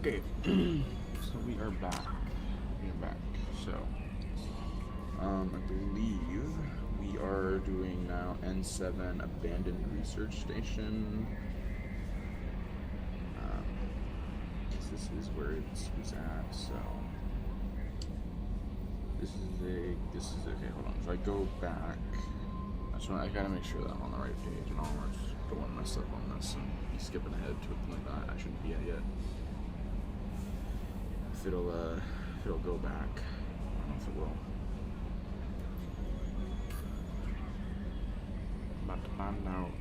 Okay, so we are back. We are back. So, I believe we are doing now N7 Abandoned Research Station. This is where it's at. So, this is okay. Hold on. If I go back, I gotta make sure that I'm on the right page, and I'll just don't want to mess up on this and be skipping ahead to something like that I shouldn't be at yet. If it'll go back. I don't know if it will. I'm about to find out.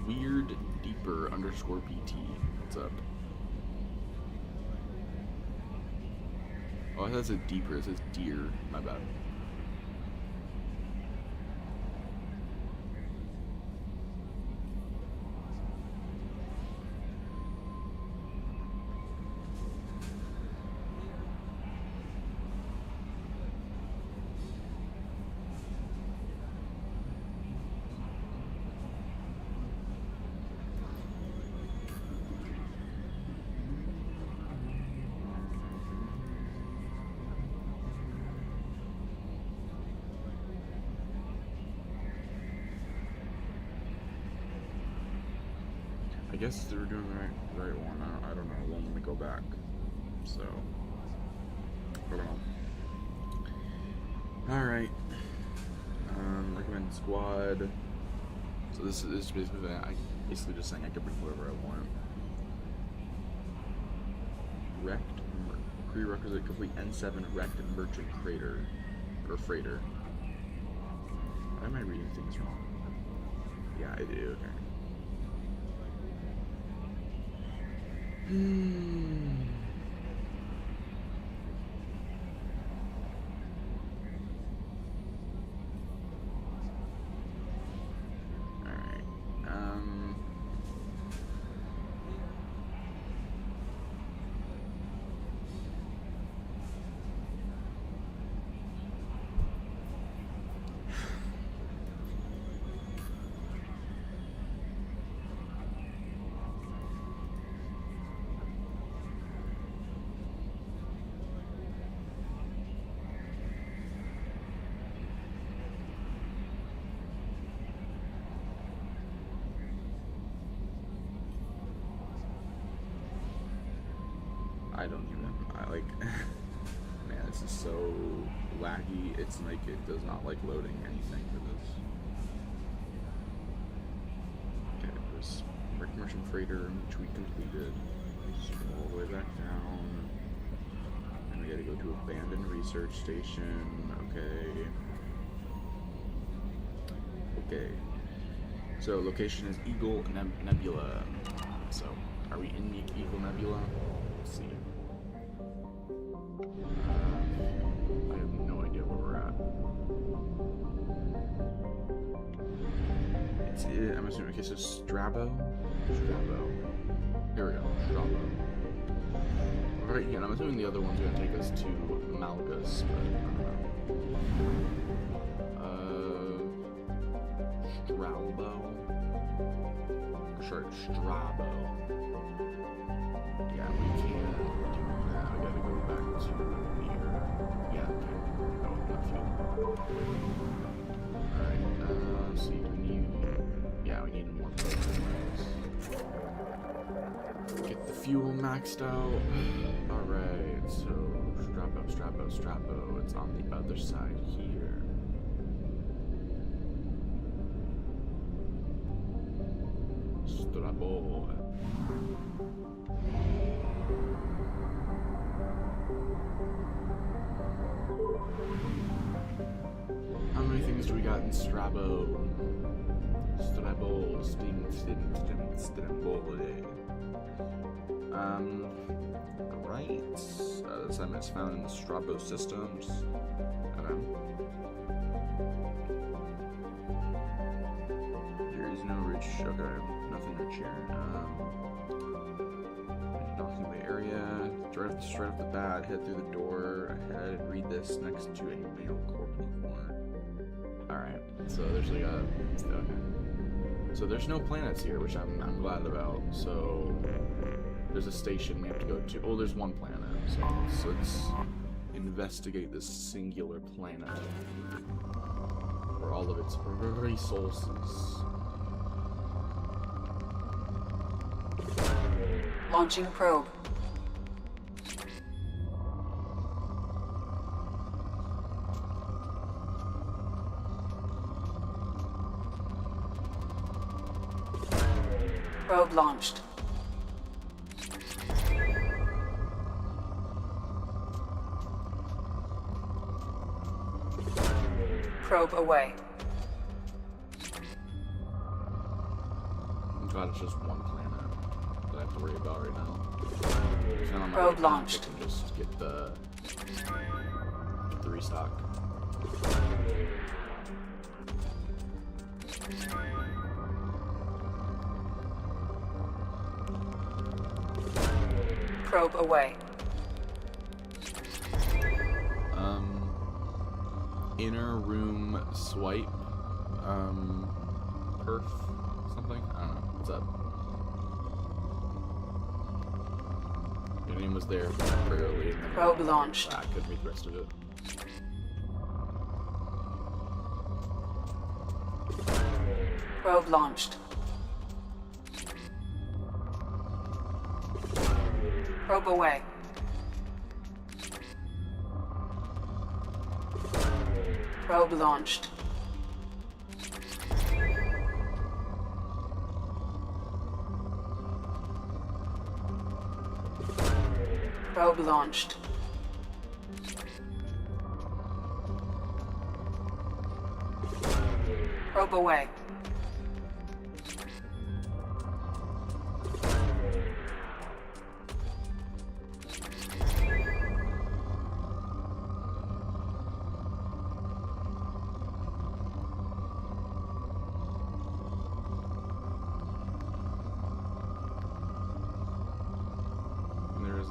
Weird Deeper _ PT. What's up? Oh, I thought it said deeper. It says deer. My bad. I guess they were doing the right one. I don't know. It won't let me go back. So, hold on. All right. Recommend squad. So this is basically just saying I can bring whoever I want. Prerequisite: complete N7 wrecked merchant freighter or freighter. Why am I reading things wrong? Yeah, I do. Okay. Alright. I don't even, man, this is so laggy. It's like, it does not like loading anything for this. Okay, there's merchant freighter, which we completed. Scroll all the way back down. And we gotta go to abandoned research station. Okay. Okay. So, location is Eagle Nebula. So, are we in the Eagle Nebula? Let's see. I have no idea where we're at. I'm assuming, okay, so Strabo? Here we go, Strabo. Alright, yeah, I'm assuming the other one's gonna take us to Malgus, but Strabo. Yeah, we can't do that. I gotta go back to here. Yeah, okay. Oh, got fuel. Alright, let's see, we need... Yeah, we need more programs. Get the fuel maxed out. Alright, so Strabo. It's on the other side here. Strabo. How many things do we got in Strabo? Right. This time it's found in the Strabo systems. Okay. There is no rich. Okay, nothing rich here. Knocking the area. Straight off the bat, head through the door ahead and read this next to a male corp uniform. Alright, so there's like a... Okay. So there's no planets here, which I'm glad about. So There's a station we have to go to. Oh, there's one planet. So let's investigate this singular planet for all of its resources. Launching probe. Probe launched. Probe away. I'm glad it's just one planet that I have to worry about right now. So on my Probe way launched. back, I can just get the restock. Probe away. Inner room swipe. Perf something? I don't know. What's up? Your name was there very early. And then Probe launched. I couldn't read the rest of it. Probe launched. Probe away. Probe launched. Probe launched. Probe away.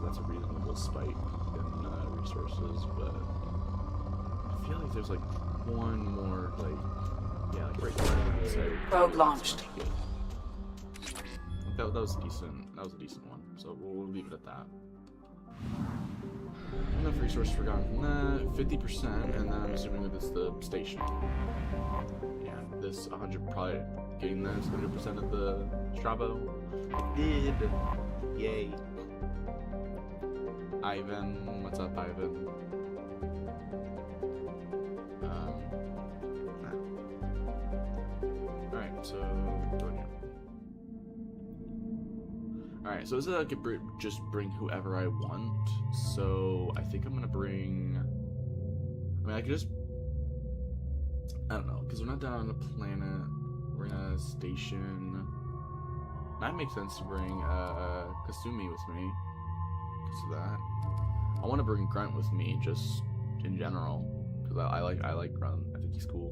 That's a reasonable spike in resources, but I feel like there's like one more, like, yeah, like right there. So Probe launched. That was decent. That was a decent one. So we'll leave it at that. Enough resources forgotten from that. 50%, and then I'm assuming that it's the station. Yeah, this 100 probably getting this 100% of the Strabo. Did. Yay. Ivan, what's up, Ivan? Alright, so go in here. Alright, so this is like I could just bring whoever I want. So I think I'm gonna bring. I mean, I could just. I don't know, because we're not down on a planet. We're in a station. Might make sense to bring Kasumi with me. Because of that. I want to bring Grunt with me, just in general, because I like Grunt. I think he's cool.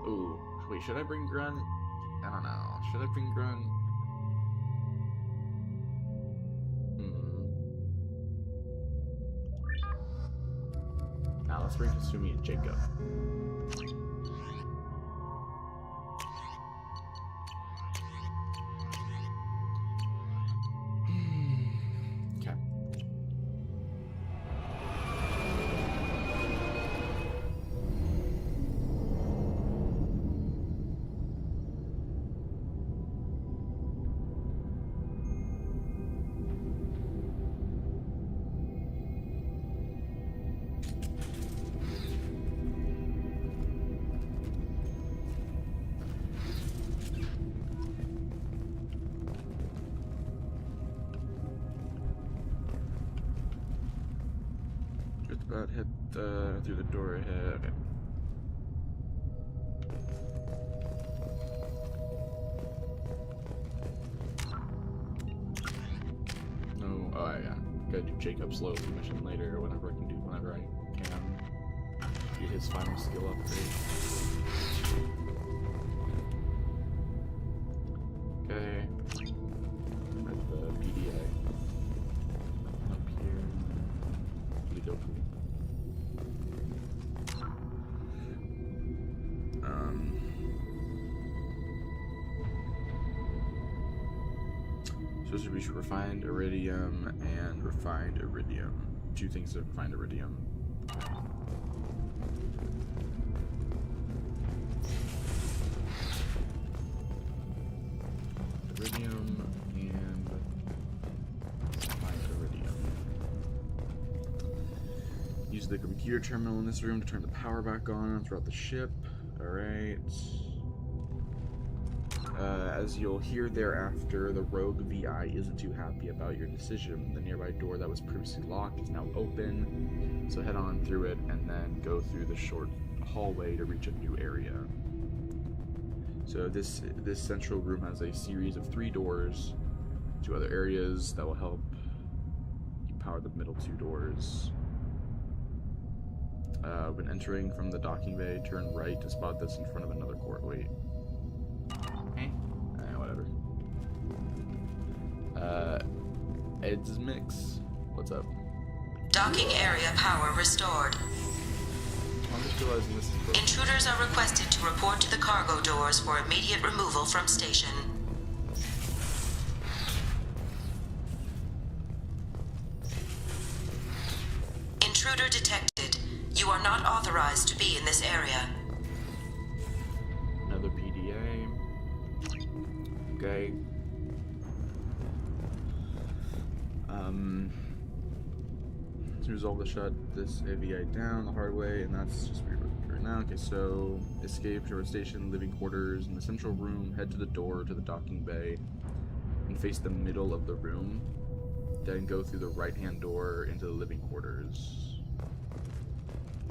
Ooh, wait, should I bring Grunt? I don't know. Should I bring Grunt? Now let's bring Kasumi and Jacob. Head through the door ahead. Okay. No, oh yeah. Gotta do Jacob's loyalty mission later, or whenever I can do, whenever I can. Get his final skill upgrade. Okay. At the PDA. Up here. We go. Distribution refined iridium and refined iridium. 2 things of refined iridium. Iridium and refined iridium. Use the computer terminal in this room to turn the power back on throughout the ship. Alright. As you'll hear thereafter, the rogue VI isn't too happy about your decision. The nearby door that was previously locked is now open, so head on through it and then go through the short hallway to reach a new area. So this central room has a series of 3 doors to other areas that will help you power the middle 2 doors. When entering from the docking bay, turn right to spot this in front of another court. Wait. Whatever. Ed's Mix. What's up? Docking area power restored. I'm just realizing this is broken. Intruders are requested to report to the cargo doors for immediate removal from station. Intruder detected. You are not authorized to be in this area. Another PDA. Okay. To resolve the shut this AVI down the hard way, and that's just what we're doing right now. Okay, so escape to our station, living quarters in the central room, head to the door to the docking bay, and face the middle of the room. Then go through the right-hand door into the living quarters.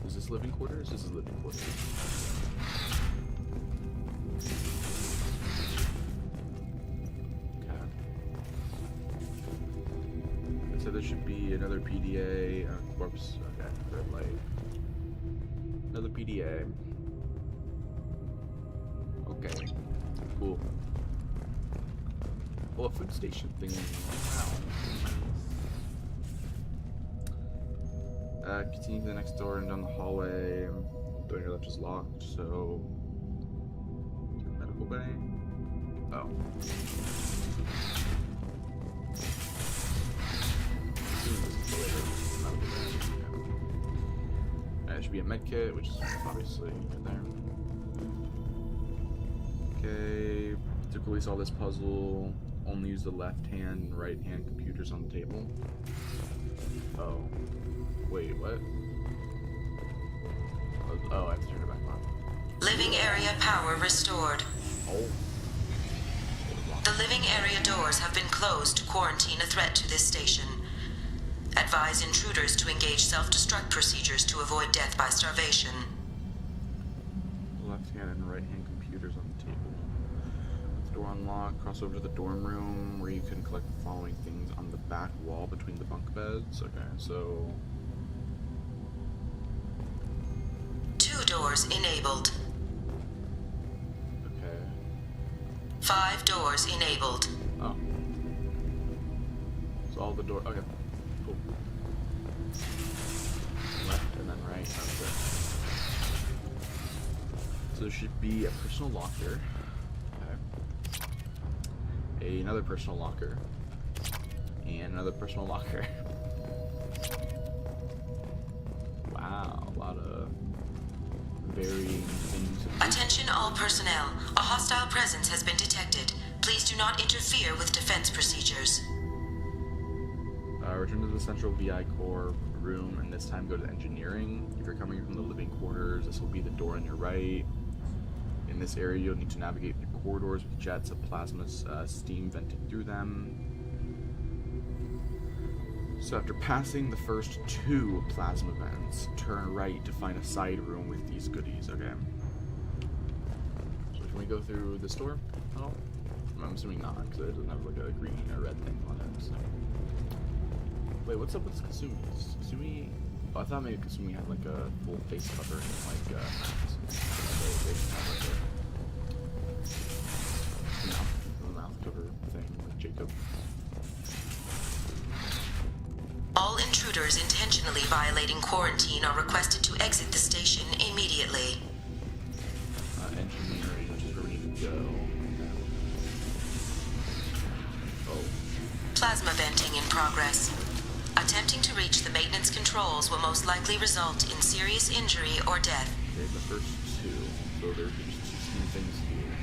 Is this living quarters? This is living quarters. So there should be another PDA, corpse, okay, red light. Another PDA. Okay, cool. Oh, a food station thing. Wow. Continue to the next door and down the hallway. Door on your left is locked, so... Medical bay? Oh. It should be a med kit, which is obviously right there. Okay, to quickly solve this puzzle, only use the left hand and right hand computers on the table. Oh. Wait, what? Oh, I have to turn it back on. Living area power restored. Oh. The living area doors have been closed to quarantine a threat to this station. Advise intruders to engage self-destruct procedures to avoid death by starvation. Left hand and right hand computers on the table. With the door unlocked, cross over to the dorm room where you can collect the following things on the back wall between the bunk beds. Okay, so... 2 doors enabled. Okay. 5 doors enabled. Oh. So all the doors... Okay. Cool. Left and then right. That's it. So there should be a personal locker. Okay. Another personal locker. And another personal locker. Wow, a lot of varying things. Attention all personnel. A hostile presence has been detected. Please do not interfere with defense procedures. Return to the central VI core room, and this time go to engineering. If you're coming from the living quarters, this will be the door on your right. In this area, you'll need to navigate through corridors with jets of plasma steam venting through them. So after passing the first 2 plasma vents, turn right to find a side room with these goodies, okay? So can we go through this door? Oh, I'm assuming not, because it doesn't have like a green or red thing on it, so. Wait, what's up with Kasumi? Kasumi? Oh, I thought maybe Kasumi had like a full face cover and like a mouth cover thing like Jacob. All intruders intentionally violating quarantine are requested to exit the station immediately. Engineering, which is where we need to go. Oh. Plasma venting in progress. Attempting to reach the maintenance controls will most likely result in serious injury or death. Okay, the first two. So there's just two things here.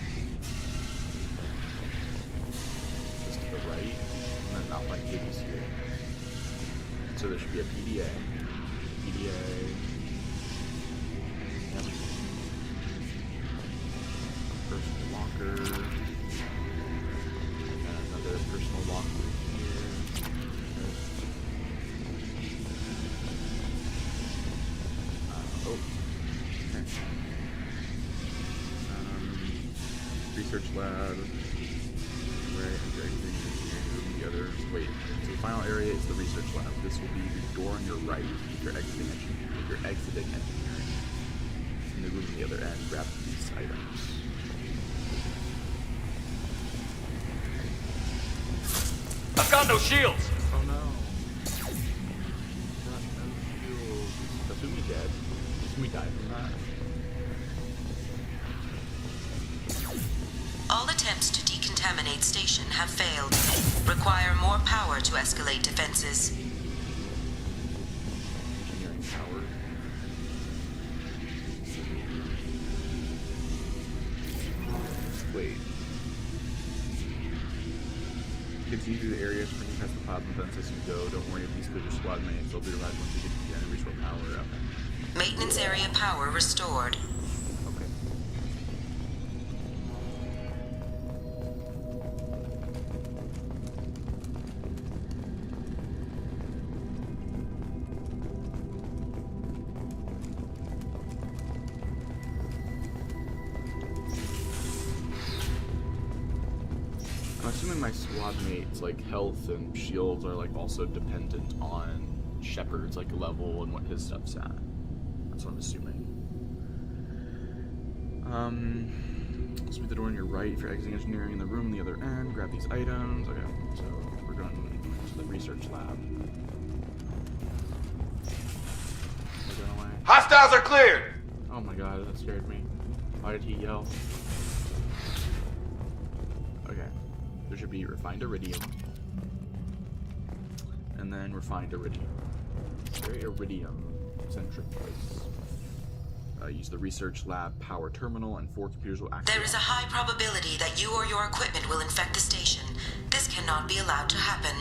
Just to the right, and then Alpine cables here. So there should be a PDA. Yep. Personal locker. And another personal locker here. Oh. Okay. Research lab. Right, the other. Wait. So the final area is the research lab. This will be the door on your right if you're exiting engineering. And the room on the other end. Grab these items. I've got no shields! Oh no. Got no shields. Assume we dead. Assume we died from that. All attempts to decontaminate station have failed. Require more power to escalate defenses. Engineering power. Wait. Continue through the area, sprinting past the plasma fence as you go. Don't worry if these could your squad mates. They'll be revived once you get to the end and restore power. Okay. Maintenance area power restored. Okay. I'm assuming my squad mates, like, health and shields are, like, also dependent on Shepard's, like, level and what his stuff's at. That's what I'm assuming. This will be the door on your right if you're exiting engineering in the room on the other end. Grab these items. Okay, so we're going to the research lab. We're going away. Hostiles are cleared! Oh my god, that scared me. Why did he yell? Okay. There should be refined iridium. And then refined iridium. Very iridium-centric place. Use the research lab power terminal and 4 computers will activate. There is a high probability that you or your equipment will infect the station. This cannot be allowed to happen.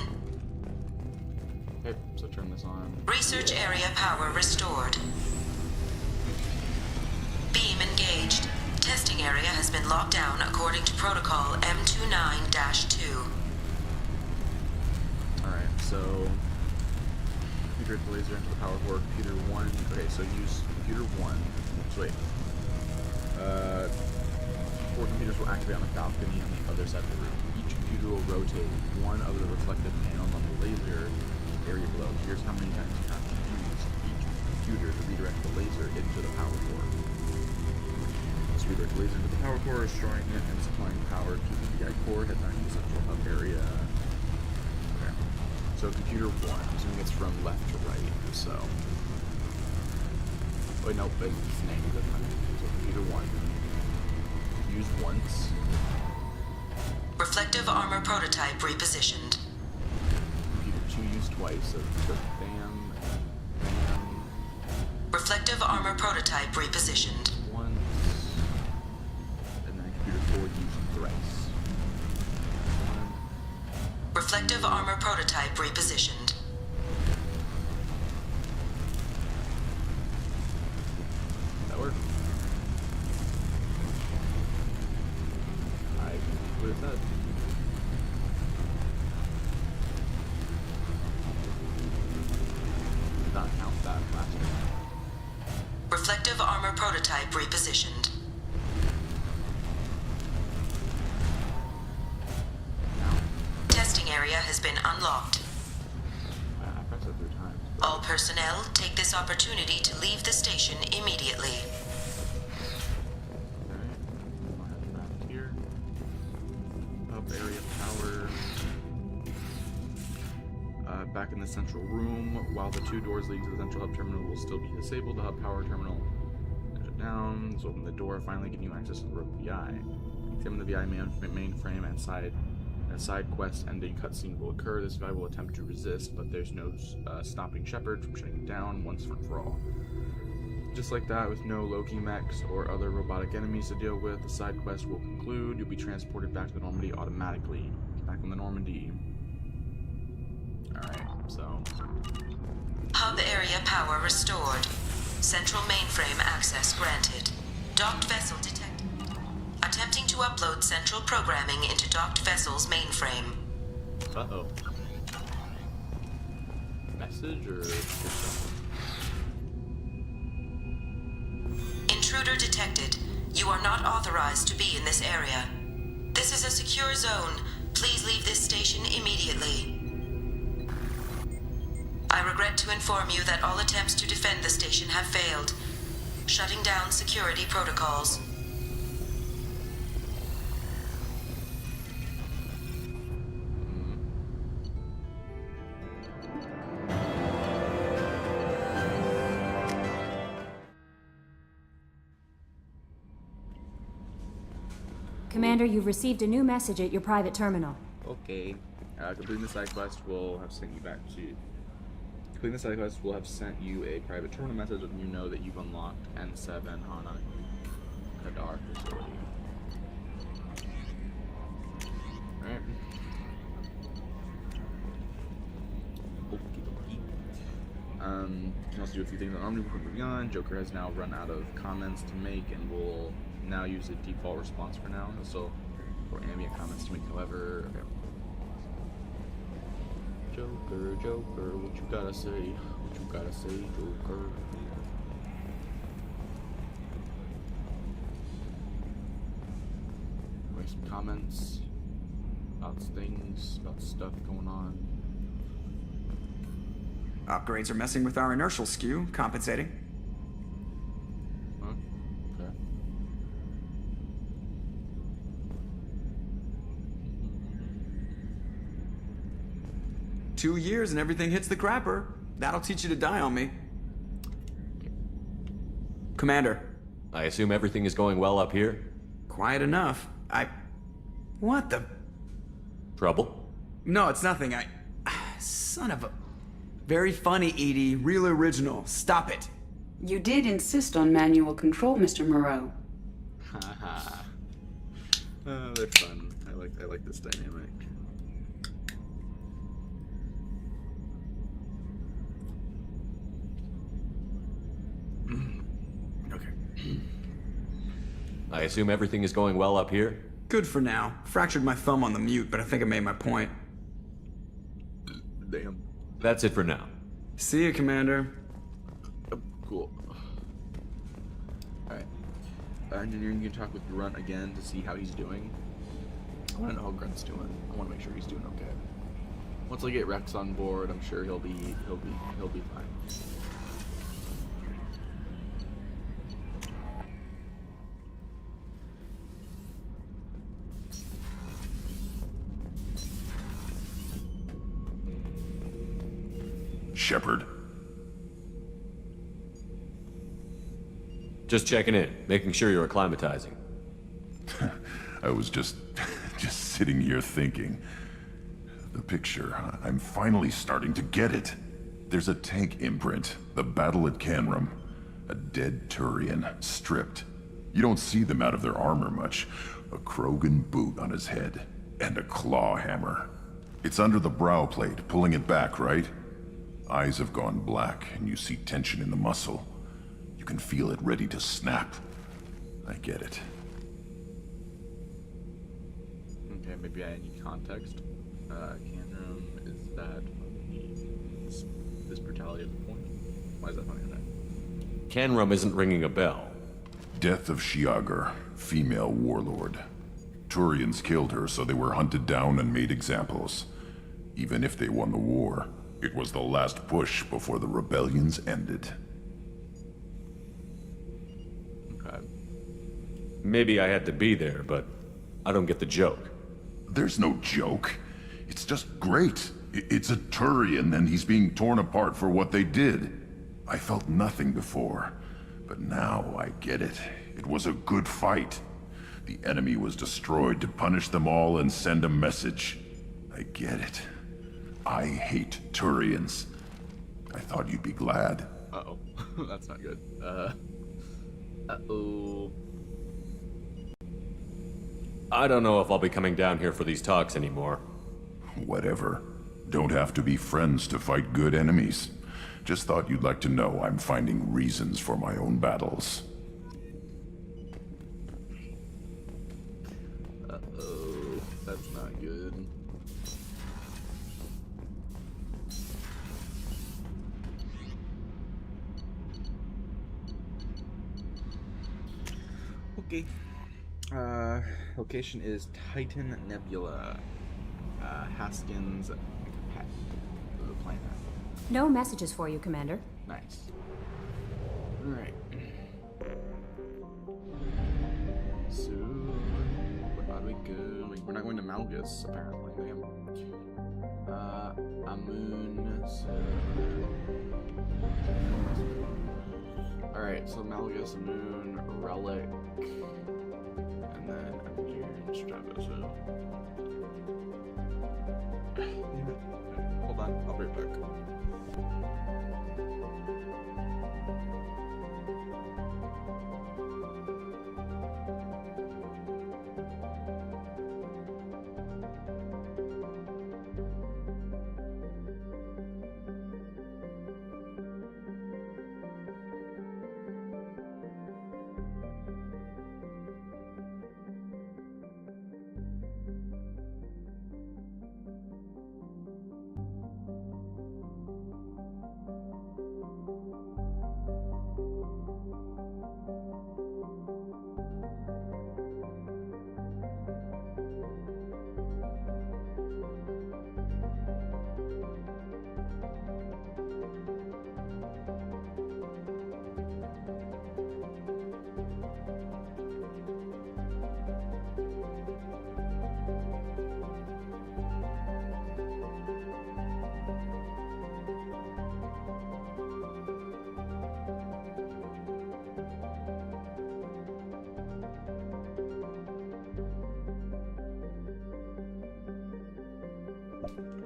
Okay, so turn this on. Research area power restored. Beam engaged. Testing area has been locked down according to protocol M29-2. Alright, so computer the laser into the power core. Computer 1. Okay, so use computer 1. So wait. 4 computers will activate on the balcony on the other side of the room. Each computer will rotate one of the reflective panels on the laser area below. Here's how many times you have to use each computer to redirect the laser into the power core. Let's redirect the laser into the power core, destroying it and supplying power to the VI core. Head back to the central hub area. Okay. So computer 1, assuming it's from left to right, so. Wait, no, but it's named different. So computer 1. Used once. Reflective armor prototype repositioned. Computer 2 used twice, so bam, bam. Reflective armor prototype repositioned. Once. And then computer 4 used thrice. One. Reflective armor prototype repositioned. That worked. I what it said. Did not count that last time. Reflective armor prototype repositioned. Now. Testing area has been unlocked. I pressed it 3 times. All personnel take this opportunity to leave the station immediately. Alright. I'll head back here. Up area power. Back in the central room. While the 2 doors leading to the central hub terminal will still be disabled, the hub power terminal shut down. Let's open the door, finally giving you access to the VI. Examine the VI mainframe and side A side quest ending cutscene will occur. This guy will attempt to resist, but there's no stopping Shepard from shutting him down once for all. Just like that, with no Loki mechs or other robotic enemies to deal with, the side quest will conclude. You'll be transported back to the Normandy automatically. Back on the Normandy. Alright, so... Hub area power restored. Central mainframe access granted. Docked vessel detected. Attempting to upload central programming into docked vessel's mainframe. Uh-oh. Message or something? Intruder detected. You are not authorized to be in this area. This is a secure zone. Please leave this station immediately. I regret to inform you that all attempts to defend the station have failed. Shutting down security protocols. Commander, you've received a new message at your private terminal. Okay. Completing the side quest will have sent you back to... Completing the side quest will have sent you a private terminal message letting you know that you've unlocked N7 on a Kadar facility. Alright. You can also do a few things on Omni before moving on. Joker has now run out of comments to make and will now use a default response for now. Also, for ambient comments to make, however. Okay. Joker, what you gotta say? What you gotta say, Joker? Make some comments about things, about stuff going on. Upgrades are messing with our inertial skew, compensating. Huh? Okay. 2 years and everything hits the crapper. That'll teach you to die on me. Commander. I assume everything is going well up here? Quiet enough. What the... Trouble? No, it's nothing. Son of a... Very funny, Edie. Real original. Stop it. You did insist on manual control, Mr. Moreau. Haha. They're fun. I like this dynamic. Okay. I assume everything is going well up here? Good for now. Fractured my thumb on the mute, but I think I made my point. Damn. That's it for now. See you, Commander. Cool. Alright. Engineering, you can talk with Grunt again to see how he's doing. I want to know how Grunt's doing. I want to make sure he's doing okay. Once I get Rex on board, I'm sure he'll be fine. Shepard. Just checking in, making sure you're acclimatizing. I was just sitting here thinking. The picture, I'm finally starting to get it. There's a tank imprint, the battle at Canrum. A dead Turian, stripped. You don't see them out of their armor much. A Krogan boot on his head, and a claw hammer. It's under the brow plate, pulling it back, right? Eyes have gone black, and you see tension in the muscle. You can feel it ready to snap. I get it. Okay, maybe I need context. Canrum, is that this brutality at the point? Why is that funny today? Canrum isn't ringing a bell. Death of Shiagar, female warlord. Turians killed her, so they were hunted down and made examples. Even if they won the war, it was the last push before the rebellions ended. Okay. Maybe I had to be there, but I don't get the joke. There's no joke. It's just great. It's a Turian, and he's being torn apart for what they did. I felt nothing before, but now I get it. It was a good fight. The enemy was destroyed to punish them all and send a message. I get it. I hate Turians. I thought you'd be glad. Uh-oh. That's not good. Uh-oh. I don't know if I'll be coming down here for these talks anymore. Whatever. Don't have to be friends to fight good enemies. Just thought you'd like to know I'm finding reasons for my own battles. Uh-oh. That's not good. Okay. Location is Titan Nebula. Haskins Pet. The planet. No messages for you, Commander. Nice. Alright. So, how do we go? We're not going to Malgus, apparently. Damn. Amun. Alright, so Malgus, Amun, Relic, and then Amir, Stratozo. Hold on, I'll be right back.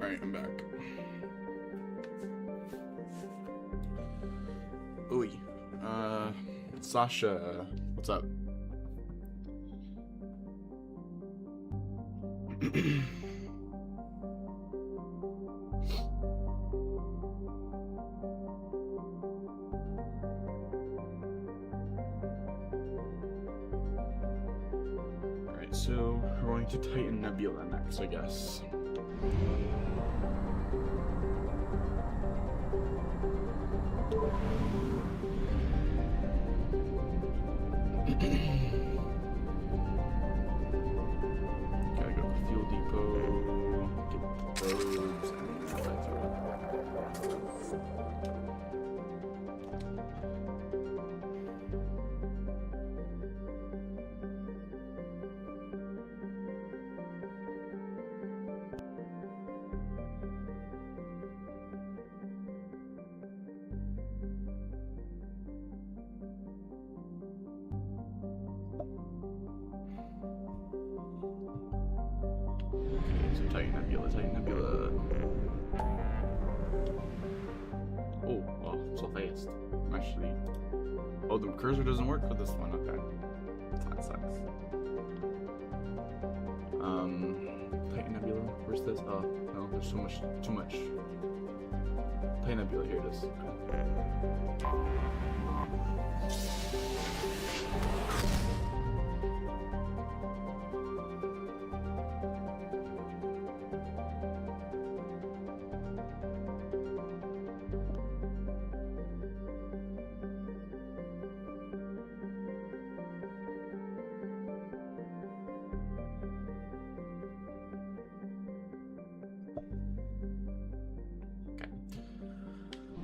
Alright, I'm back. Ooh. Sasha, what's up? Alright, so we're going to Titan Nebula next, I guess. Gotta go to the fuel depot, get the probes, and then fly through. Okay, so Titan Nebula, Titan Nebula. Oh, well, so fast. Actually, oh, the cursor doesn't work for this one. Okay, that sucks. Titan Nebula. Where's this? Oh no, there's so much, too much. Titan Nebula. Here it is.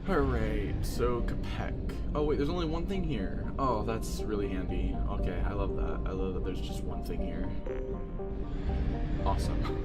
Alright, so Capek. Oh wait, there's only one thing here. Oh, that's really handy. Okay, I love that. I love that there's just one thing here. Awesome.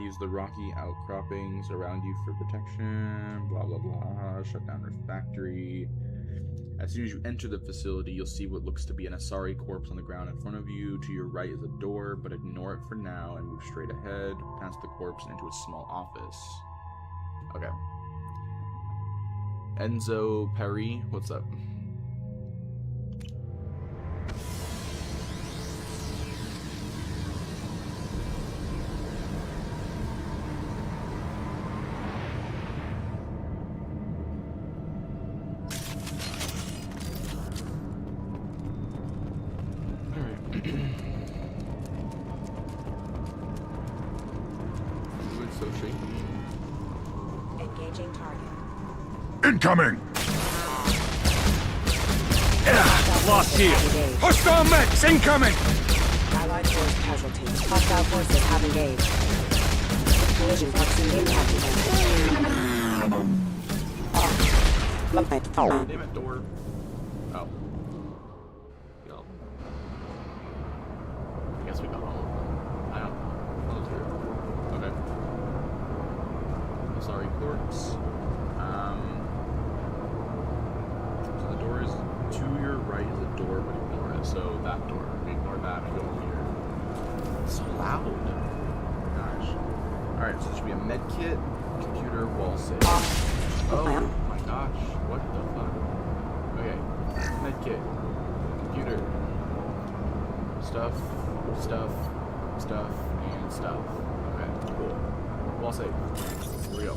Use the rocky outcroppings around you for protection. Blah blah blah. Shut down refractory. As soon as you enter the facility, you'll see what looks to be an Asari corpse on the ground in front of you. To your right is a door, but ignore it for now and move straight ahead, past the corpse and into a small office. Okay. Enzo Perry, what's up? So shaky. Engaging target. Incoming! Lost shield. Hostile mechs incoming! Allied force casualties. Hostile forces have engaged. Collision proximity impact. Damn it, door. Oh. Yo. I guess we got home. I don't know. Close here. Okay. Sorry, corpse. So the door is to your right is a door, but ignore it. So that door. Ignore that and go over here. It's so loud. Oh my gosh. Alright, so there should be a med kit, computer, wall safe. Oh my gosh. What the fuck? Okay. Med kit. Computer. Stuff, and stuff. Okay, cool. Wall safe. Here we go.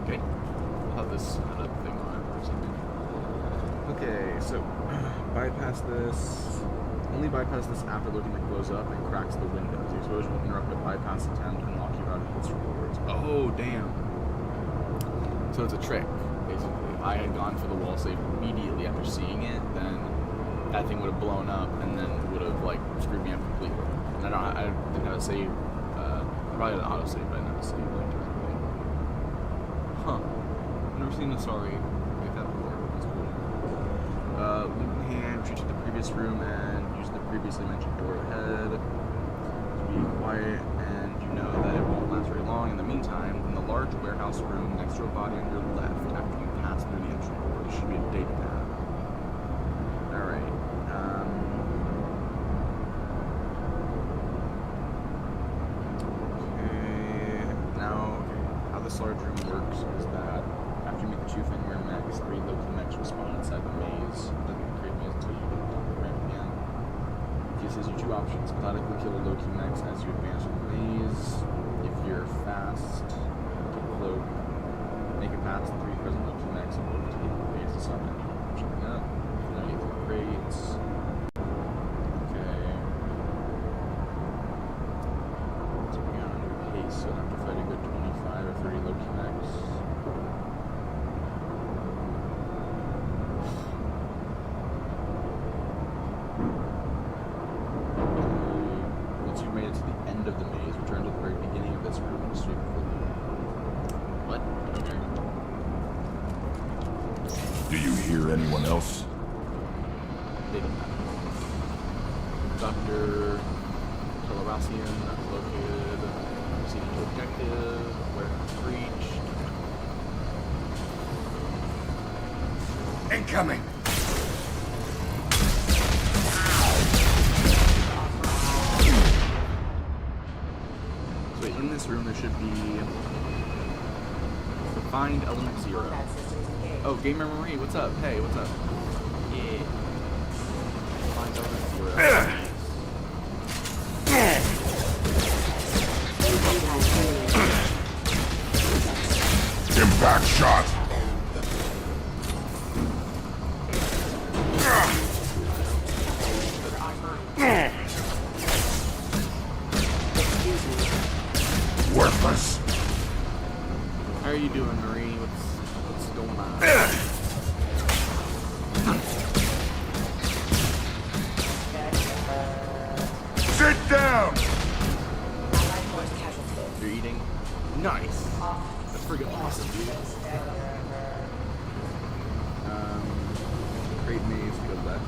Okay. We'll have this another thing on for a second. Okay, so bypass this. Only bypass this after looking that blows up and cracks the windows. The explosion will interrupt the bypass attempt and lock you out of its rewards. Oh, damn. So it's a trick, basically. If I had gone for the wall save immediately after seeing it, then that thing would have blown up and then would have, like, screwed me up completely. And I didn't have a save. Probably had an auto save, but I didn't have a save, like, directly. Huh. I've never seen a sorry like that before. That's cool. Loot in hand, retreat to the previous room and use the previously mentioned door ahead. Be quiet, and you know that it won't last very long. In the meantime, in the large warehouse room next to a body on your left, after you pass through the entry door, there should be a data pad. Alright. Okay. Now, how this large room works is that after you meet the two Fenrir mechs, 3 Loki mechs respawn inside the maze. It doesn't create maze until you get the ramp again. This gives you 2 options. Methodically kill the Loki mechs as you advance through the maze. If you're fast, cloak, make it past the 3 present Loki mechs and move to the maze to summon. Checking up. Now you get the crates. Okay. So we got under pace, so I have to fight a good 25 or 30 Loki mechs. Once you've made it to the end of the maze, return to the very beginning of this room and sweep for the... What? Okay. Do you hear anyone else? Data map. Dr. Telerassian located. Proceeding to objective. Warehouse breached. Incoming! So in this room there should be Find Element 0. Oh, Gamer Marie, what's up? Hey, what's up? Yeah. Find Element 0. Impact shot! Worthless! How are you doing, Marie? What's going on? Sit down! That's freaking awesome, dude. Great maze to go left.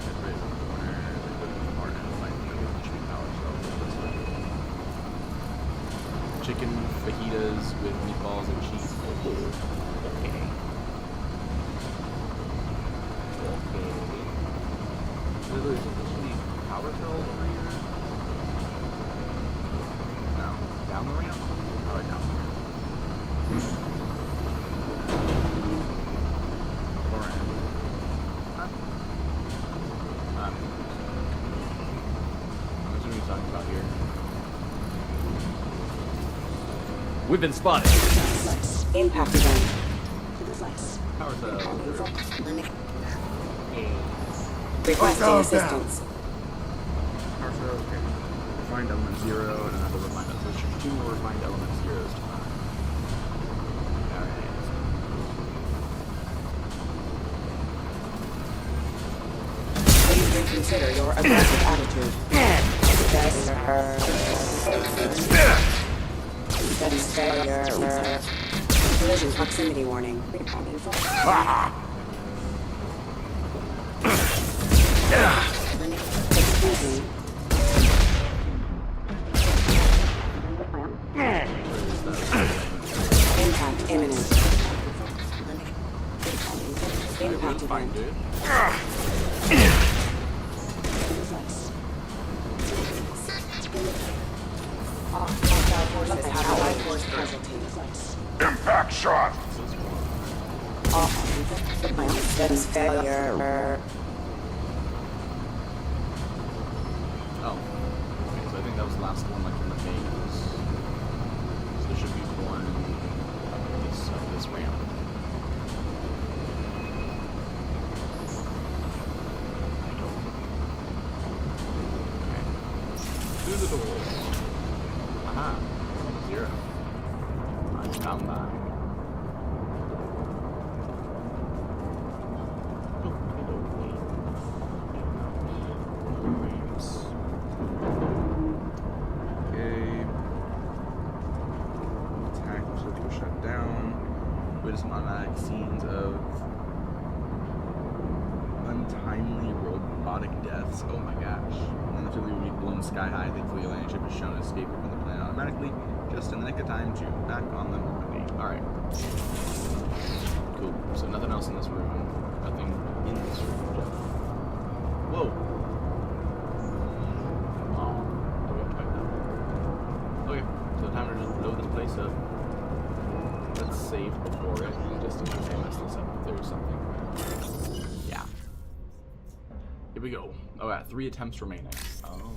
That's right in the corner. Then go to the far end. Like, you know, cheap power cells. Chicken fajitas with meatballs and cheese. Oh, okay. Okay. There's supposed to be power cells over here. No. Down the ramp? Oh, down the ramp. Far end. Huh? What are we talking about here? We've been spotted. Impact event. Power cells. Requesting assistance. Power cells, okay. Refined element 0 and another refined element. So there should be 2 more refined element 0s to find. Please reconsider your aggressive attitude. Collision proximity warning. Excuse me. Impact imminent. Impact Fine, event. dude. Allied force casualties. Impact shot! Systems failure. Oh. Okay, so I think that was the last one, like, in the maze. So there should be one up this ramp. Okay. Through the door. Aha. 0. I found that. Shut down. Witness some automatic scenes of untimely robotic deaths. Oh my gosh. And then the will be blown sky high. Thankfully, the landing ship is shown to escape from the planet automatically, just in the nick of time to back on the Normandy. Alright. Cool. So nothing else in this room. Nothing in this room. Whoa. Oh. Okay, back down. Okay. So time to just load this place up. Let's save before it, just in case I mess this up if there's something. Yeah. Here we go. Oh yeah, 3 attempts remaining. Oh.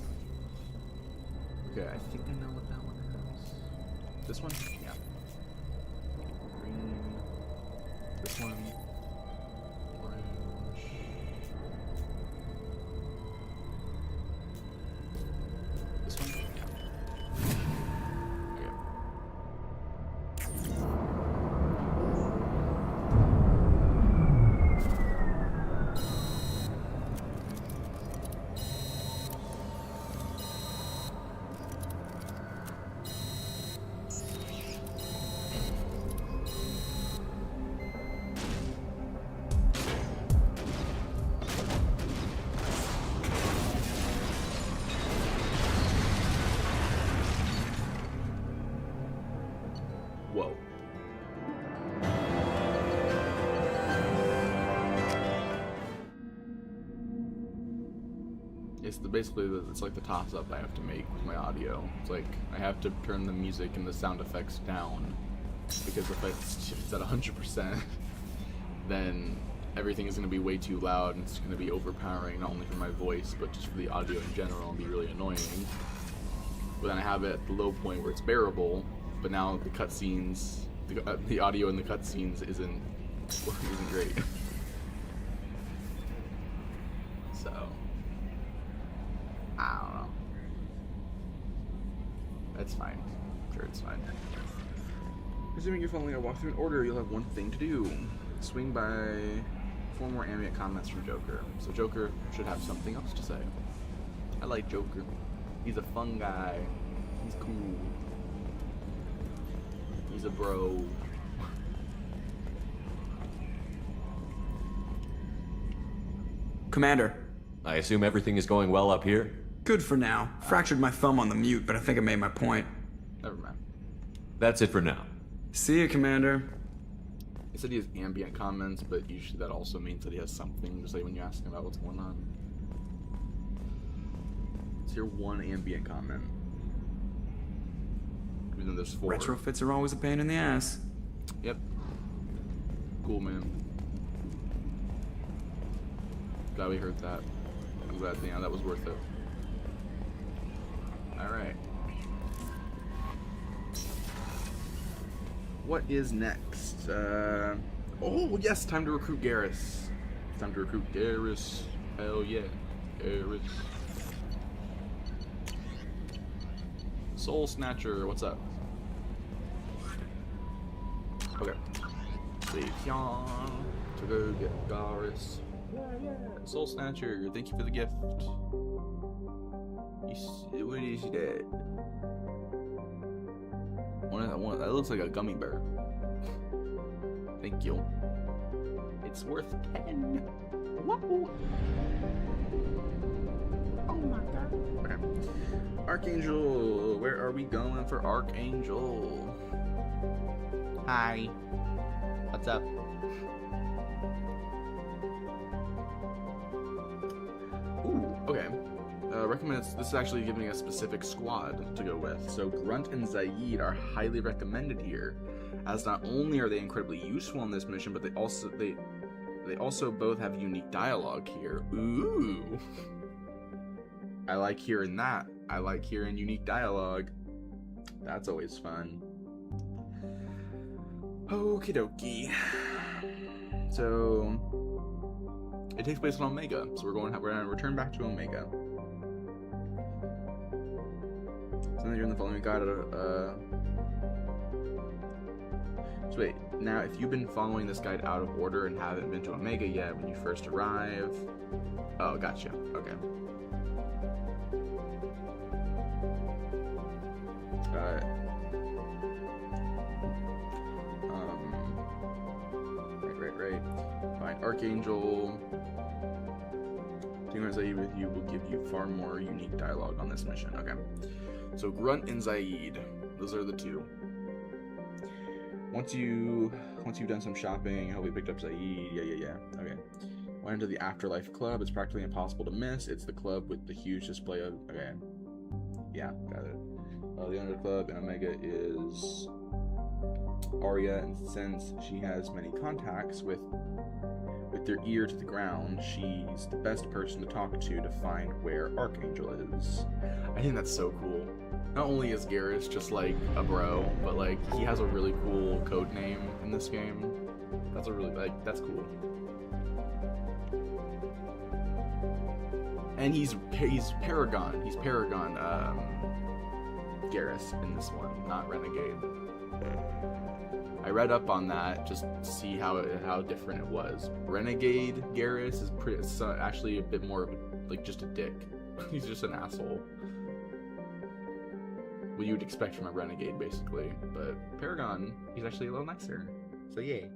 Okay, I think I know what that one is. This one? Yeah. Green. This one. Orange. This one? Yeah. Okay. Whoa. It's like the toss up I have to make with my audio. It's like I have to turn the music and the sound effects down, because if it's at 100%, then everything is going to be way too loud and it's going to be overpowering, not only for my voice but just for the audio in general, and be really annoying. But then I have it at the low point where it's bearable, but now the cutscenes, the audio in the cutscenes isn't great. So I don't know. That's fine. I'm sure it's fine. Assuming you're following a walkthrough in order, you'll have one thing to do. Swing by 4 more ambient comments from Joker. So Joker should have something else to say. I like Joker. He's a fun guy. He's cool. He's a bro. Commander. I assume everything is going well up here? Good for now. Fractured my thumb on the mute, but I think I made my point. Never mind. That's it for now. See you, Commander. He said he has ambient comments, but usually that also means that he has something, just like when you ask him about what's going on. Let's hear one ambient comment. Even though there's 4. Retrofits are always a pain in the ass. Yep. Cool, man. Glad we heard that. I'm glad, yeah, that was worth it. Alright. What is next? Oh, yes, time to recruit Garrus. Time to recruit Garrus. Hell yeah. Garrus. Soul Snatcher, what's up? Okay. Leave Yon to go get Garrus. Yeah. Soul Snatcher, thank you for the gift. What is that? That looks like a gummy bear. Thank you. It's worth 10. Whoa. Oh my god. Okay. Archangel, where are we going for Archangel? Hi. What's up? Ooh, okay. Recommend this is actually giving a specific squad to go with. So Grunt and Zaid are highly recommended here, as not only are they incredibly useful in this mission, but they also both have unique dialogue here. Ooh. I like hearing that. I like hearing unique dialogue. That's always fun. Okie dokie. So it takes place on Omega, so we're gonna return back to Omega. So then you're in the following guide. So wait, now if you've been following this guide out of order and haven't been to Omega yet when you first arrive. Oh, gotcha. Okay. Right. Find Archangel. Team Zaid with you will give you far more unique dialogue on this mission. Okay. So Grunt and Zaid. Those are the two. Once you've done some shopping, I hope we picked up Zaid. Yeah. Okay. Went into the Afterlife Club. It's practically impossible to miss. It's the club with the huge display of. Okay. Yeah, got it. The owner of the club in Omega is Arya, and since she has many contacts with their ear to the ground, she's the best person to talk to find where Archangel is. I think that's so cool. Not only is Garrus just like a bro, but like he has a really cool code name in this game. That's that's cool. And he's Paragon. He's Paragon Garrus in this one, not Renegade. I read up on that just to see how different it was. Renegade Garrus is actually a bit more of like just a dick. He's just an asshole. What you would expect from a Renegade, basically. But Paragon, he's actually a little nicer. So yay.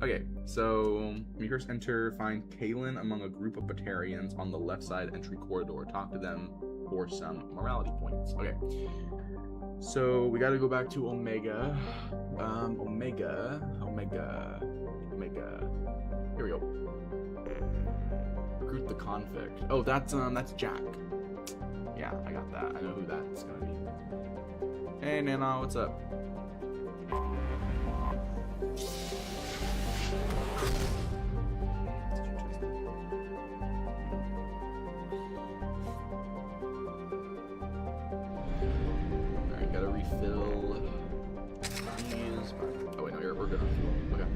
Okay, so when you first enter, find Kalen among a group of Batarians on the left side entry corridor. Talk to them for some morality points. Okay. So we gotta go back to Omega. Omega. Here we go. Recruit the convict. Oh, that's Jack. Yeah, I got that. I know who that's gonna be. Hey, Nana, what's up? Alright, gotta refill these. Oh wait, no, we're good. Okay.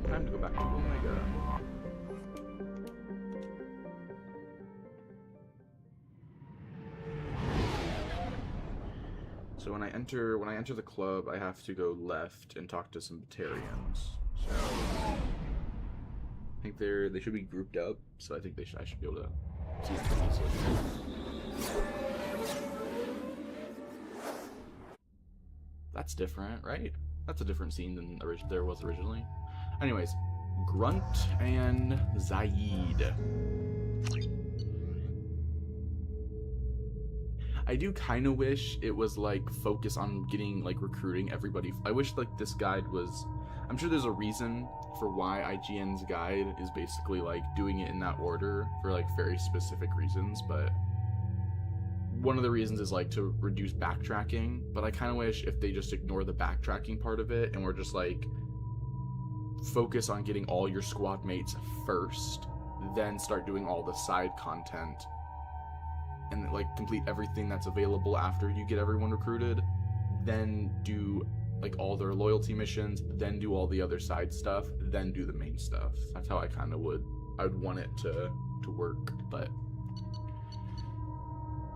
Time to go back to Omega. So when I enter the club, I have to go left and talk to some Batarians. So I think they should be grouped up. So I think I should be able to see them easily. That's different, right? That's a different scene than there was originally. Anyways, Grunt and Zaid. I do kind of wish it was like focus on getting like recruiting everybody. I wish like this guide was. I'm sure there's a reason for why IGN's guide is basically like doing it in that order for like very specific reasons, but one of the reasons is like to reduce backtracking. But I kind of wish if they just ignore the backtracking part of it and we're just like focus on getting all your squad mates first, then start doing all the side content and like complete everything that's available after you get everyone recruited, then do like all their loyalty missions, then do all the other side stuff, then do the main stuff. That's how I kind of would want it to work. But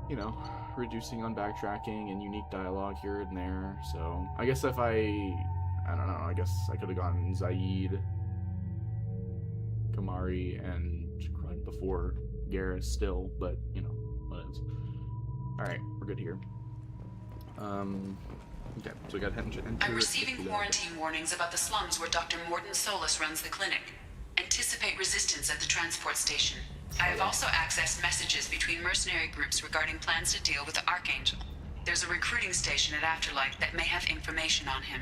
you know, reducing on backtracking and unique dialogue here and there. So I guess if I don't know, I guess I could have gone Zaid, Kamari, and Grunt before Garrus still, but you know, what is. Alright, we're good here. Okay, so we got to enter. I'm receiving quarantine warnings about the slums where Dr. Morden Solus runs the clinic. Anticipate resistance at the transport station. I have also accessed messages between mercenary groups regarding plans to deal with the Archangel. There's a recruiting station at Afterlight that may have information on him.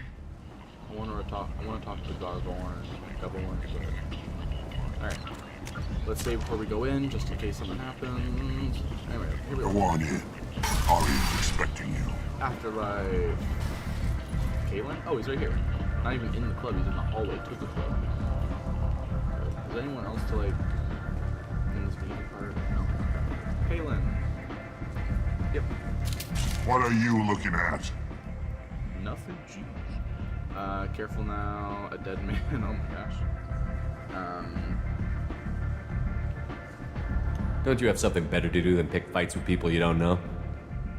I want to talk to Gargorn a couple more. Alright. Let's save before we go in, just in case something happens. Anyway, here we go. Go on in. Ari's expecting you. Afterlife. Kalen? Oh, he's right here. Not even in the club, he's in the hallway to the club. Is anyone else to like in this meeting part? No. Kalen. Yep. What are you looking at? Nothing, geez. Careful now, a dead man, oh my gosh. Don't you have something better to do than pick fights with people you don't know?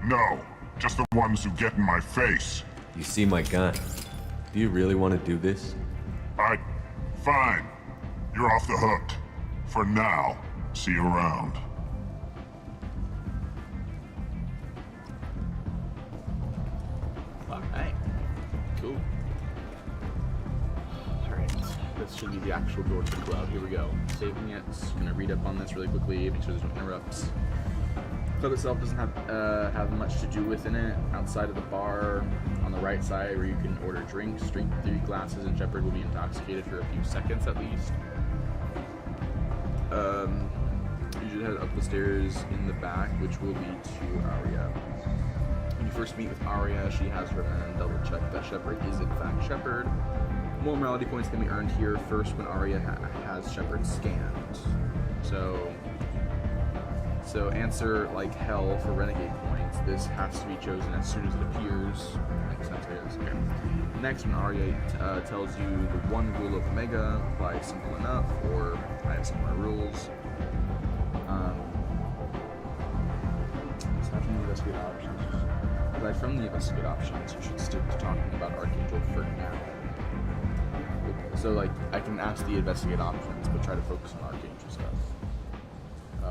No, just the ones who get in my face. You see my gun. Do you really want to do this? Fine. You're off the hook. For now. See you around. Alright. Cool. Alright. This should be the actual door to the club. Here we go. Saving it. Gonna read up on this really quickly, make sure there's no interrupts. The club itself doesn't have much to do within it outside of the bar on the right side where you can order drinks. Drink 3 glasses and Shepard will be intoxicated for a few seconds at least. You should head up the stairs in the back, which will lead to Aria. When you first meet with Aria, she has her men double check that Shepard is in fact Shepard. More morality points can be earned here first when Aria has Shepard scanned. So answer like hell for renegade points. This has to be chosen as soon as it appears. Makes sense, I guess. Okay. Next, when Aria tells you the one rule of Omega applies simple enough, or I have similar rules. Aside from the investigate options, you should stick to talking about Archangel for now. So, like, I can ask the investigate options, but try to focus on Archangel stuff.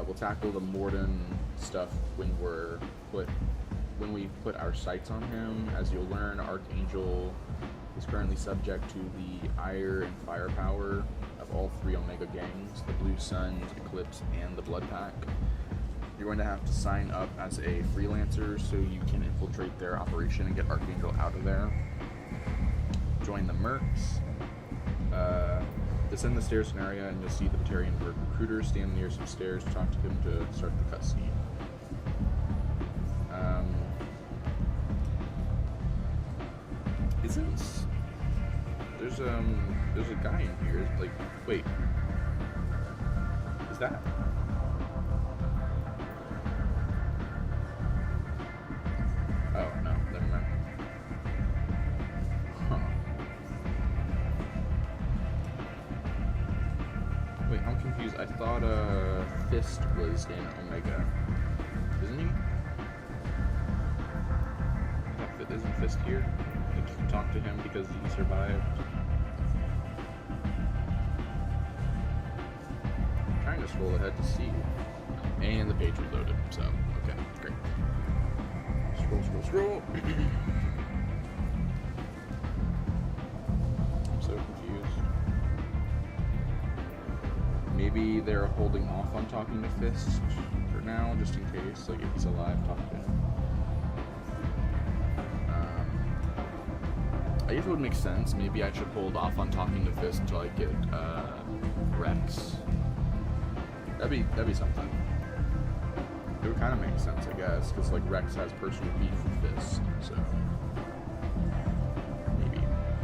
We'll tackle the Morden stuff when we put our sights on him. As you'll learn, Archangel is currently subject to the ire and firepower of all 3 Omega gangs, the Blue Sun, Eclipse, and the Blood Pack. You're going to have to sign up as a freelancer so you can infiltrate their operation and get Archangel out of there. Join the Mercs. Descend the stairs in area and you'll see the Batarian recruiter stand near some stairs. Talk to him to start the cutscene. There's a guy in here. Like, wait, is that? Oh no, never mind. Huh. Wait, I'm confused. I thought Fist was in Omega. Isn't he? Isn't Fist here? Like, you can talk to him because he survived. I'm trying to scroll ahead to see. And the page reloaded, so, okay, great. Scroll. so confused. Maybe they're holding off on talking to Fist for now, just in case. Like, if he's alive, talk to him. I guess it would make sense. Maybe I should hold off on talking to Fist until I get Rex. That'd be something. It would kind of make sense, I guess, because like Rex has personal beef with Fist, so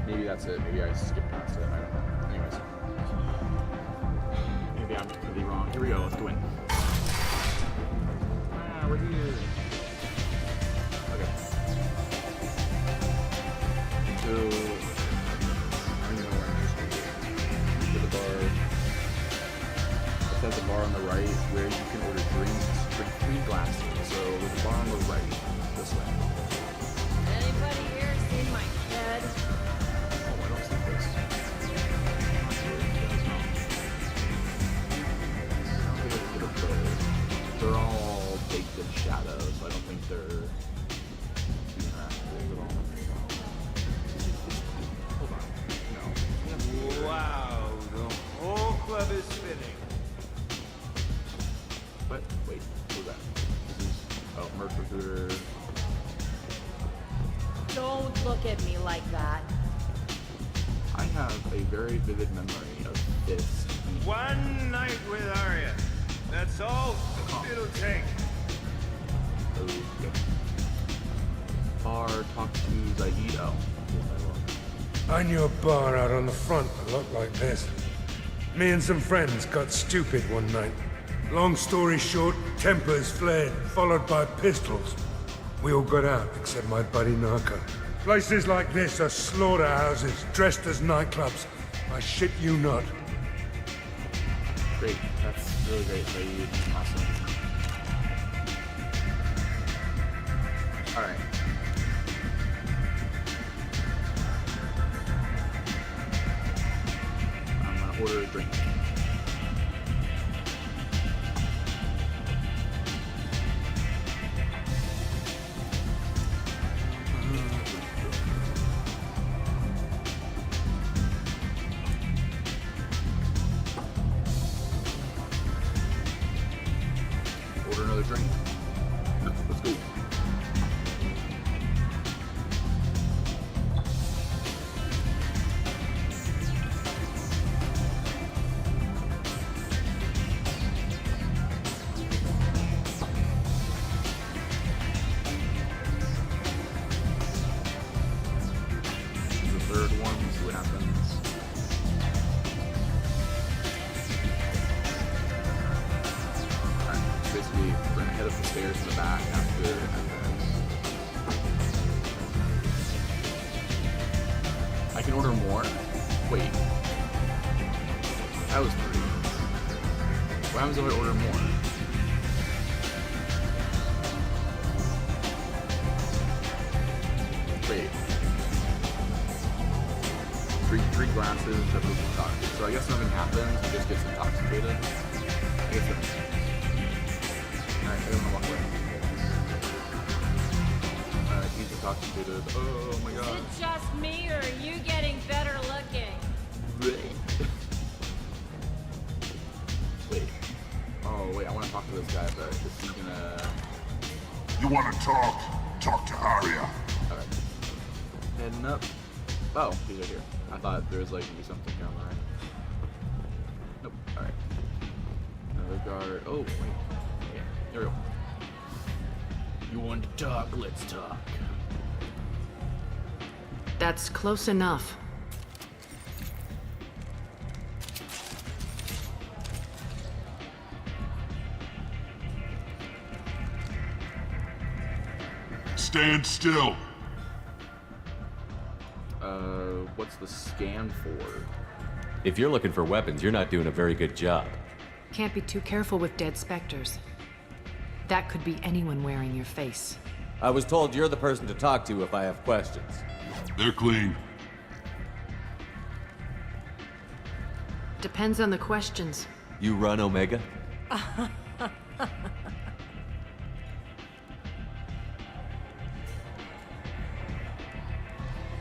maybe that's it. Maybe I skipped past it. I don't know. Anyways, maybe I'm completely wrong. Here we go. Let's go in. We're here. Okay. So I'm gonna go to the bar. It says a bar on the right where you can order drinks for 3 glasses. So there's a bar on the right this way. Anybody here seen my head? Oh, I don't see this. I'm not sure if you guys know. Sounds like a bit of both. They're all baked in shadow, so I don't think they're interactive at all. Hold on. No. Wow, the whole club is spinning. What? Wait, who's that? This is, oh, Merc Recruiter. Don't look at me like that. I have a very vivid memory of this. One night with Arya. That's all it'll take. Okay. Bar, talk to Zaid. Oh. I knew a bar out on the front that looked like this. Me and some friends got stupid one night. Long story short, tempers flared, followed by pistols. We all got out, except my buddy Narco. Places like this are slaughterhouses, dressed as nightclubs. I shit you not. Great. That's really great, Zaid. Awesome. Alright. I'm gonna order a drink. Order another drink. Let's go. The third one, see what happens. Alright, basically, we're gonna head up the stairs in the back after this. I can order more? Wait. That was 3. What happens if I order more? Wait. Three glasses that was intoxicated. So I guess nothing happens, he just gets intoxicated. I guess that's... Alright, I don't wanna walk away. Alright, he's intoxicated. Oh my god. Is it just me, or are you getting better looking? Wait. Oh wait, I wanna talk to this guy, but is he gonna... You want to talk? Talk to Arya. Alright. Heading up. Oh, he's right here. I thought there was like maybe something down the right. Nope. Alright. Another guard. Oh, wait. Yeah, here we go. You want to talk? Let's talk. That's close enough. Stand still. What's the scan for? If you're looking for weapons, you're not doing a very good job. Can't be too careful with dead specters. That could be anyone wearing your face. I was told you're the person to talk to if I have questions. They're clean. Depends on the questions. You run Omega?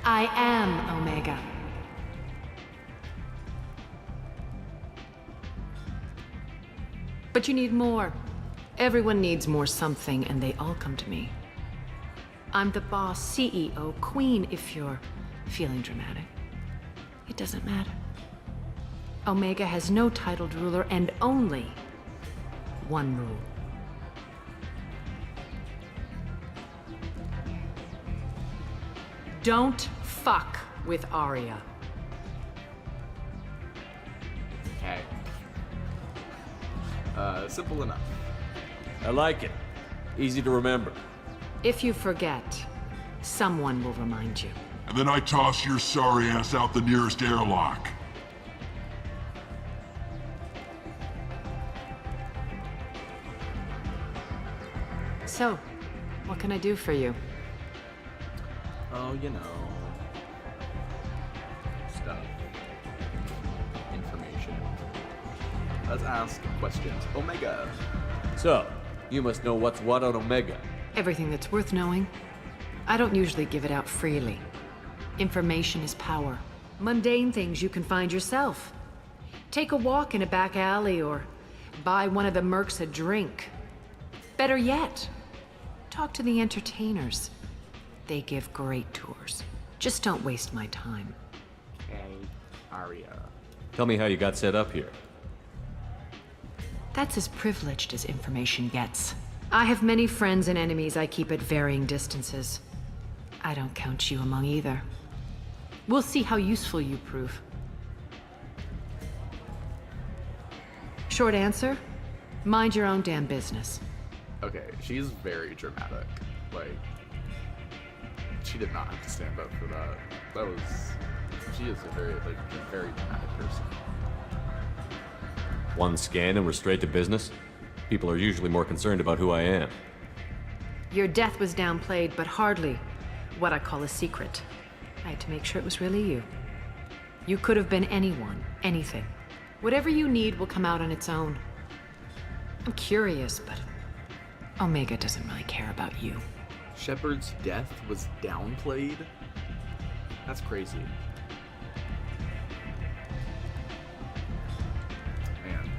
I am Omega. But you need more. Everyone needs more something, and they all come to me. I'm the boss, CEO, queen, if you're feeling dramatic. It doesn't matter. Omega has no titled ruler and only one rule. Don't fuck with Arya. Okay. Simple enough. I like it. Easy to remember. If you forget, someone will remind you. And then I toss your sorry ass out the nearest airlock. So, what can I do for you? Oh, you know. Stuff. Information. Let's ask questions. Omega. So, you must know what's what on Omega. Everything that's worth knowing. I don't usually give it out freely. Information is power. Mundane things you can find yourself. Take a walk in a back alley or buy one of the mercs a drink. Better yet, talk to the entertainers. They give great tours. Just don't waste my time. Okay. Arya. Tell me how you got set up here. That's as privileged as information gets. I have many friends and enemies I keep at varying distances. I don't count you among either. We'll see how useful you prove. Short answer? Mind your own damn business. Okay, she's very dramatic. Like, she did not have to stand up for that. That was... She is a very dramatic person. One scan and we're straight to business? People are usually more concerned about who I am. Your death was downplayed, but hardly what I call a secret. I had to make sure it was really you. You could have been anyone, anything. Whatever you need will come out on its own. I'm curious, but Omega doesn't really care about you. Shepard's death was downplayed? That's crazy. Man.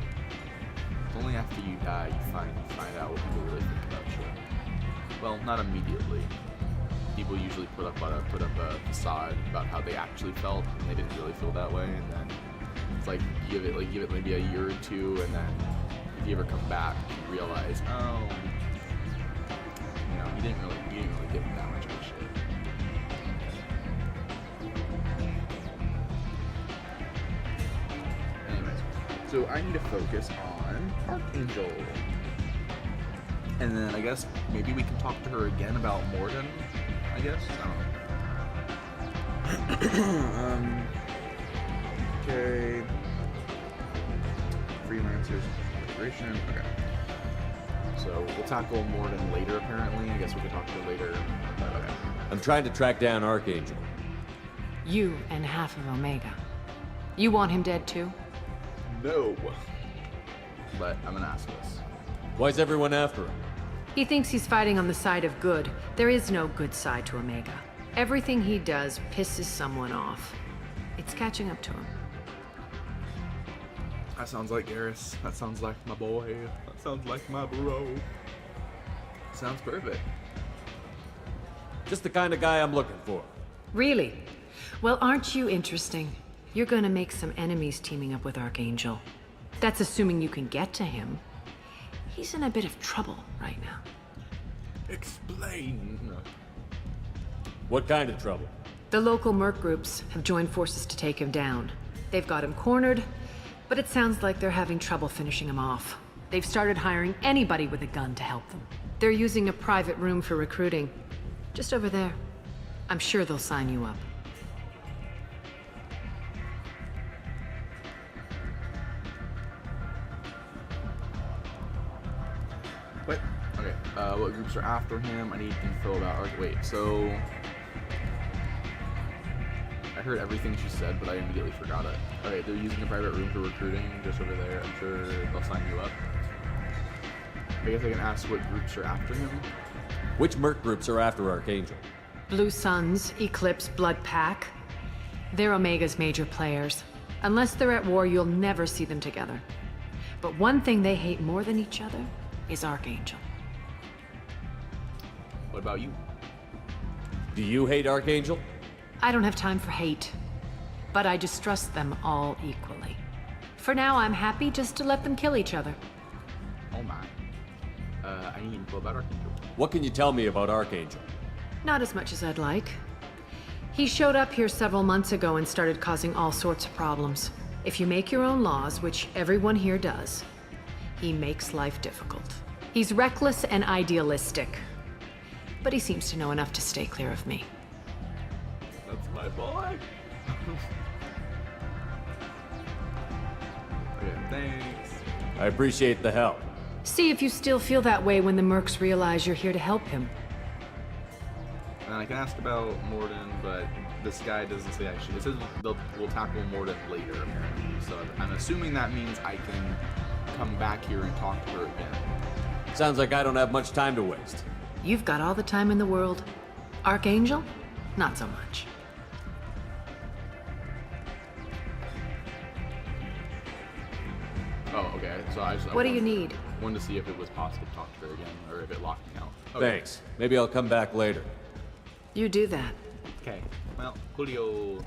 It's only after you die you find out what people really think about you. Well, not immediately. People usually put up a facade about how they actually felt, and they didn't really feel that way, and then it's like give it maybe a year or two, and then if you ever come back, you realize, oh, you know, he didn't really give me that much of a shit. Anyways, so I need to focus on Archangel. And then I guess maybe we can talk to her again about Mordin, I guess? I don't know. Okay. Freelancers, Corporation, okay. So we'll tackle Mordin later, apparently. I guess we can talk to her later. But okay. I'm trying to track down Archangel. You and half of Omega. You want him dead too? No. But I'm gonna ask this. Why is everyone after him? He thinks he's fighting on the side of good. There is no good side to Omega. Everything he does pisses someone off. It's catching up to him. That sounds like Garrus. That sounds like my boy. That sounds like my bro. Sounds perfect. Just the kind of guy I'm looking for. Really? Well, aren't you interesting? You're gonna make some enemies teaming up with Archangel. That's assuming you can get to him. He's in a bit of trouble right now. Explain. What kind of trouble? The local merc groups have joined forces to take him down. They've got him cornered, but it sounds like they're having trouble finishing him off. They've started hiring anybody with a gun to help them. They're using a private room for recruiting. Just over there. I'm sure they'll sign you up. What? Okay, what groups are after him? I need info about wait, so... I heard everything she said, but I immediately forgot it. Okay, they're using a private room for recruiting, just over there. I'm sure they'll sign you up. I guess I can ask what groups are after him? Which merc groups are after Archangel? Blue Suns, Eclipse, Blood Pack. They're Omega's major players. Unless they're at war, you'll never see them together. But one thing they hate more than each other is Archangel. What about you? Do you hate Archangel? I don't have time for hate, but I distrust them all equally. For now, I'm happy just to let them kill each other. Oh my. I need info about Archangel. What can you tell me about Archangel? Not as much as I'd like. He showed up here several months ago and started causing all sorts of problems. If you make your own laws, which everyone here does, he makes life difficult. He's reckless and idealistic, but he seems to know enough to stay clear of me. That's my boy. Okay, thanks. I appreciate the help. See if you still feel that way when the Mercs realize you're here to help him. And I can ask about Morden, but this guy doesn't say actually. It says we'll tackle Morden later, apparently. So I'm assuming that means I can come back here and talk to her again. Sounds like I don't have much time to waste. You've got all the time in the world. Archangel? Not so much. Oh, okay. So I just. What do you need? Wanted to see if it was possible to talk to her again, or if it locked me out. Okay. Thanks. Maybe I'll come back later. You do that. Okay. Well, Julio.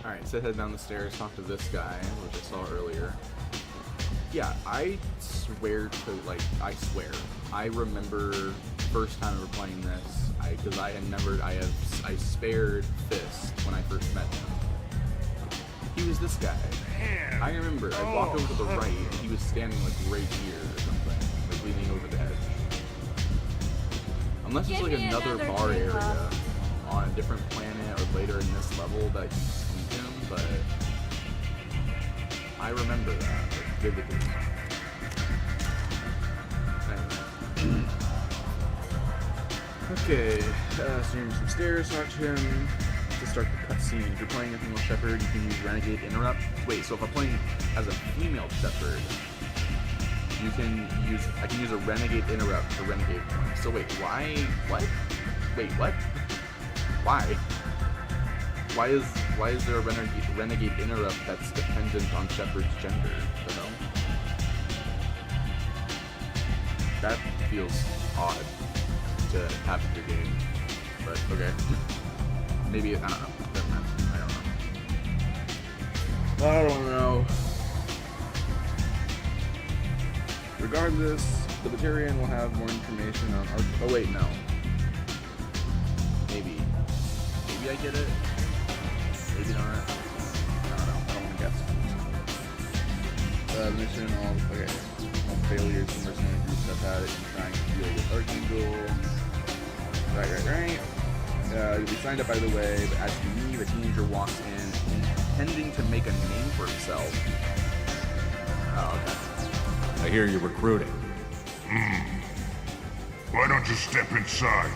Alright, so head down the stairs, talk to this guy, which I saw earlier. Yeah, I swear to, like, I swear. I remember first time ever playing this, because I spared Fist when I first met him. He was this guy. I remember, I walked over to the right, and he was standing, like, right here or something, like, leaning over the edge. Unless it's, like, another bar area on a different planet or later in this level that you see him, but I remember that, like, vividly. Anyway. Okay, so you're some stairs, talk to him. To start the cutscene, if you're playing a female shepherd, you can use Renegade Interrupt. Wait, so if I'm playing as a female shepherd, I can use a Renegade Interrupt for Renegade points. So wait, why? What? Wait, what? Why? Why is there a Renegade Interrupt that's dependent on shepherd's gender? The hell? That feels odd to have in your game, but okay. Maybe, I don't know. Doesn't matter. I don't know. I don't know. Regardless, the Batarian will have more information on oh wait, no. Maybe I get it. Maybe not. I don't know. I don't want to guess. Mission, all failures from mercenary groups have had it in trying to deal with Archangel. Right. You'll be signed up, by the way, but as you leave, a teenager walks in, intending to make a name for himself. Oh, okay. I hear you're recruiting. Why don't you step inside?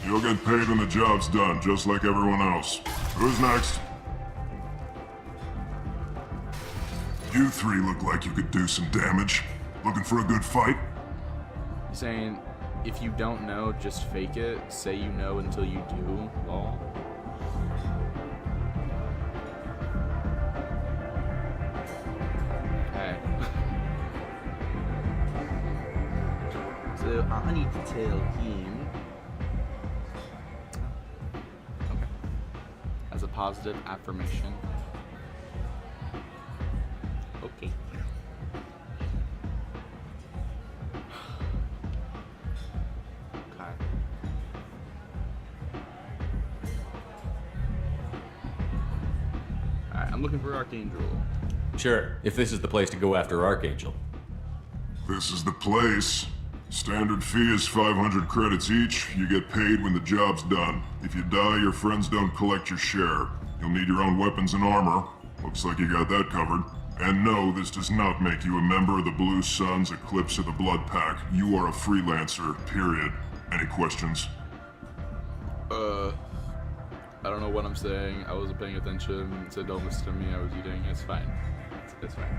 You'll get paid when the job's done, just like everyone else. Who's next? You three look like you could do some damage. Looking for a good fight? You're saying, if you don't know, just fake it. Say you know until you do. Lol. Okay. So I need to tell him. Okay. As a positive affirmation. Okay. I'm looking for Archangel. Sure, if this is the place to go after Archangel. This is the place. Standard fee is 500 credits each. You get paid when the job's done. If you die, your friends don't collect your share. You'll need your own weapons and armor. Looks like you got that covered. And no, this does not make you a member of the Blue Suns, Eclipse, or the Blood Pack. You are a freelancer, period. Any questions? I don't know what I'm saying. I wasn't paying attention. It said don't listen to me. I was eating. It's fine. It's fine.